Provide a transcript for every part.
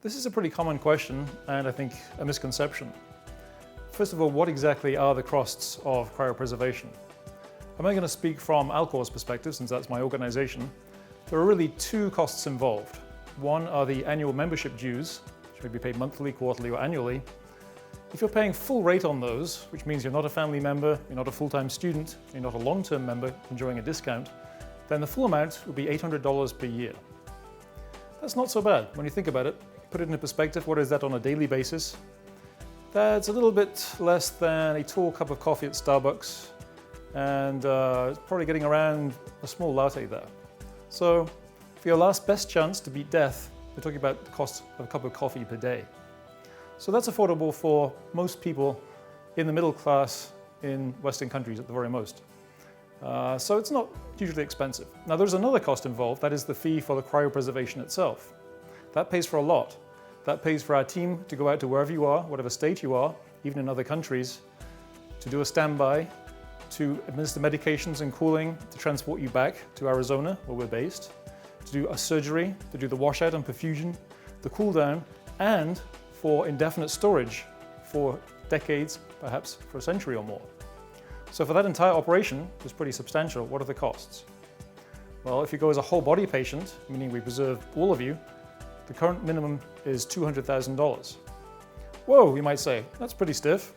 This is a pretty common question and I think a misconception. First of all, what exactly are the costs of cryopreservation? I'm only going to speak from Alcor's perspective since that's my organization. There are really two costs involved. One are the annual membership dues, which may be paid monthly, quarterly or annually. If you're paying full rate on those, which means you're not a family member, you're not a full-time student, you're not a long-term member enjoying a discount, then the full amount will be $800 per year. That's not so bad when you think about it. Put it into perspective, what is that on a daily basis? That's a little bit less than a tall cup of coffee at Starbucks and probably getting around a small latte there. So for your last best chance to beat death, we're talking about the cost of a cup of coffee per day. So that's affordable for most people in the middle class in Western countries at the very most. So it's not hugely expensive. Now there's another cost involved, that is the fee for the cryopreservation itself. That pays for a lot. That pays for our team to go out to wherever you are, whatever state you are, even in other countries, to do a standby, to administer medications and cooling, to transport you back to Arizona, where we're based, to do a surgery, to do the washout and perfusion, the cool down, and for indefinite storage for decades, perhaps for a century or more. So for that entire operation, it's pretty substantial. What are the costs? Well, if you go as a whole body patient, meaning we preserve all of you, the current minimum is $200,000. Whoa, you might say, that's pretty stiff.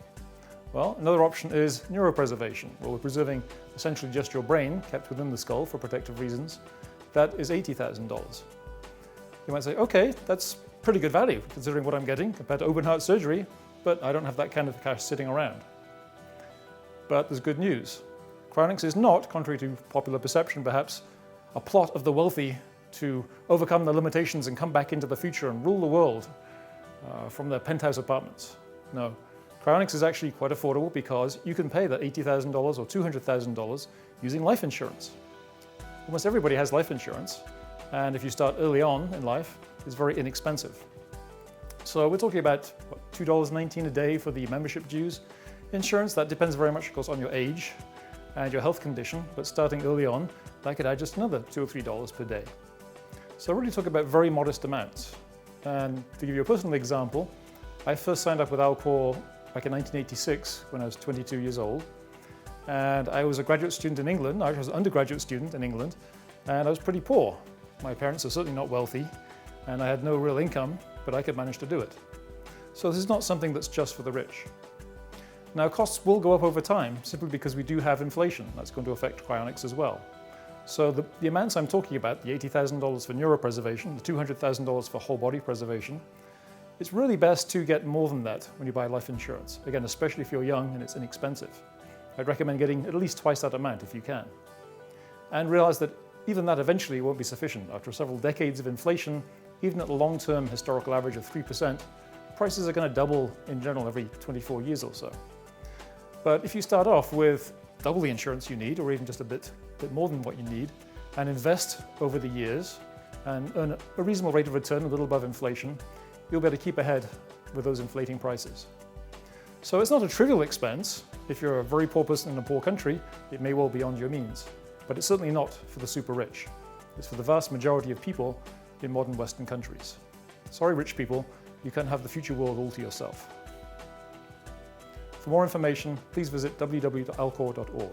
Well, another option is neuropreservation, where we're preserving essentially just your brain, kept within the skull for protective reasons. That is $80,000. You might say, okay, that's pretty good value considering what I'm getting compared to open heart surgery, but I don't have that kind of cash sitting around. But there's good news. Cryonics is not, contrary to popular perception perhaps, a plot of the wealthy to overcome the limitations and come back into the future and rule the world from their penthouse apartments. No, Cryonics is actually quite affordable because you can pay that $80,000 or $200,000 using life insurance. Almost everybody has life insurance, and if you start early on in life, it's very inexpensive. So we're talking about what, $2.19 a day for the membership dues. Insurance, that depends very much, of course, on your age and your health condition, but starting early on, that could add just another $2 or $3 per day. So we're really talking about very modest amounts. And to give you a personal example, I first signed up with Alcor back in 1986 when I was 22 years old. And I was a graduate student in England. I was an undergraduate student in England, and I was pretty poor. My parents are certainly not wealthy, and I had no real income, but I could manage to do it. So this is not something that's just for the rich. Now, costs will go up over time, simply because we do have inflation. That's going to affect Cryonics as well. So the amounts I'm talking about, the $80,000 for neuropreservation, the $200,000 for whole body preservation, it's really best to get more than that when you buy life insurance. Again, especially if you're young and it's inexpensive. I'd recommend getting at least twice that amount if you can. And realize that even that eventually won't be sufficient. After several decades of inflation, even at the long-term historical average of 3%, prices are going to double in general every 24 years or so. But if you start off with double the insurance you need, or even just a bit more than what you need, and invest over the years and earn a reasonable rate of return, a little above inflation, you'll be able to keep ahead with those inflating prices. So it's not a trivial expense. If you're a very poor person in a poor country, it may well be beyond your means. But it's certainly not for the super rich. It's for the vast majority of people in modern Western countries. Sorry, rich people, you can't have the future world all to yourself. For more information, please visit www.alcor.org.